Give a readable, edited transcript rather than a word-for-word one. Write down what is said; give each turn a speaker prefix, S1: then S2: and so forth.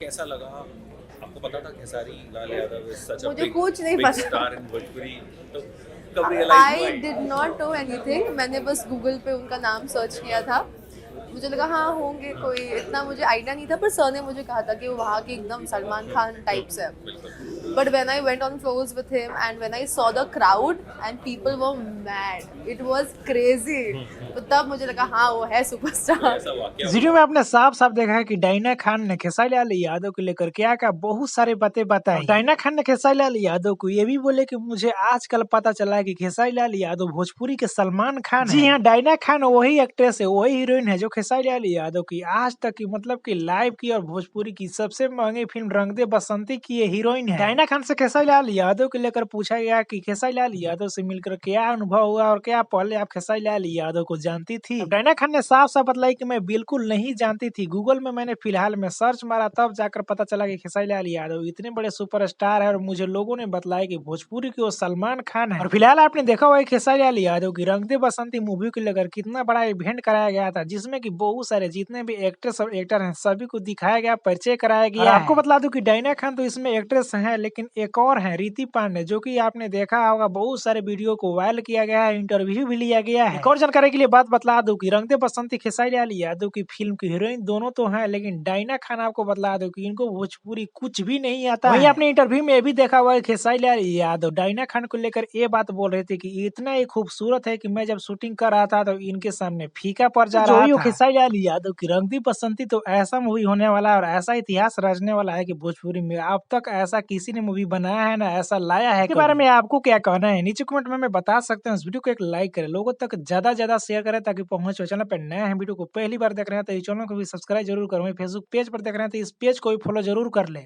S1: कैसा लगा? आपको पता था खेसारी लाल यादव इज सच अ
S2: मुझे
S1: बिग
S2: कुछ नहीं
S1: बिग
S2: पता।
S1: स्टार इन भोजपुरी, तो कब रियलाइज हुआ
S2: आई
S1: it?
S2: Did not know anything. मैंने बस गूगल पे उनका नाम सर्च किया था। मुझे लगा हाँ होंगे कोई, इतना मुझे आइडिया नहीं था, पर सर ने मुझे कहा था कि वो वहाँ के एकदम सलमान खान टाइप्स है।
S1: बिल्कुल।
S2: But when I went on floors with him and when I saw the crowd and people were mad, it was crazy. तो तब मुझे लगा हाँ वो है
S1: कोई
S2: सुपरस्टार।
S1: ऐसा वाकया
S3: इस वीडियो
S1: हुआ?
S3: में आपने साफ साफ देखा है कि डायना खान ने खेसारी लाल यादव को लेकर क्या क्या बहुत सारे बातें बताई। डायना खान ने खेसारी लाल यादव को ये भी बोले कि मुझे आजकल पता चला है कि खेसारी लाल यादव भोजपुरी के सलमान खान जी हाँ, डायना खान वही एक्ट्रेस है, वही हीरोइन है जो खेसारी लाल यादव की आज तक की मतलब की लाइव की और भोजपुरी की सबसे महंगी फिल्म रंग दे बसंती की ये हीरोइन है। डायना खान से खेसारी लाल यादव को लेकर पूछा गया कि खेसारी लाल यादव से मिलकर क्या अनुभव हुआ और क्या पहले आप खेसारी लाल यादव को जानती थी। डायना खान ने साफ साफ बतलाई कि मैं बिल्कुल नहीं जानती थी। गूगल में मैंने फिलहाल में सर्च मारा, तब जाकर पता चला कि खेसारी लाल यादव इतने बड़े सुपरस्टार है और मुझे लोगों ने बताया कि भोजपुरी के वो सलमान खान है। और फिलहाल आपने देखा हुआ है खेसारी लाल यादव की रंग दे बसंती मूवी को लेकर कितना बड़ा इवेंट कराया गया था, जिसमें कि बहुत सारे जितने भी एक्ट्रेस और एक्टर हैं सभी को दिखाया गया, परिचय कराया गया। आपको बता दूं कि डायना खान तो इसमें एक्ट्रेस है, लेकिन एक और है रीति पांडे, जो कि आपने देखा होगा बहुत सारे वीडियो को वायरल किया गया है, इंटरव्यू भी लिया गया है। एक और जानकारी के लिए बात बतला दूं कि रंग दे बसंती खेसारी लाल यादव की फिल्म की हीरोइन दोनों तो हैं, लेकिन डायना खान आपको बतला दो कि इनको भोजपुरी कुछ भी नहीं आता। वहीं आपने इंटरव्यू में ये भी देखा हुआ है खेसारी लाल यादव डायना खान को लेकर ये बात बोल रहे थे कि इतना ही खूबसूरत है कि मैं जब शूटिंग कर रहा था तो इनके सामने फीका पड़ जा रहा था। खेसारी लाल यादव की रंग दे बसंती तो ऐसा मूवी होने वाला है और ऐसा इतिहास रचने वाला है कि भोजपुरी में अब तक ऐसा किसी ने मूवी बनाया है ना ऐसा लाया है। इसके बारे में आपको क्या कहना है नीचे कमेंट में बता सकते हैं। इस वीडियो को एक लाइक करें, लोगों तक ज्यादा शेयर करें ताकि पहुंचे। चैनल पर नए हैं, वीडियो को पहली बार देख रहे हैं तो इस चैनल को भी सब्सक्राइब जरूर करें। फेसबुक पेज पर देख रहे हैं तो इस पेज को भी फॉलो जरूर कर ले।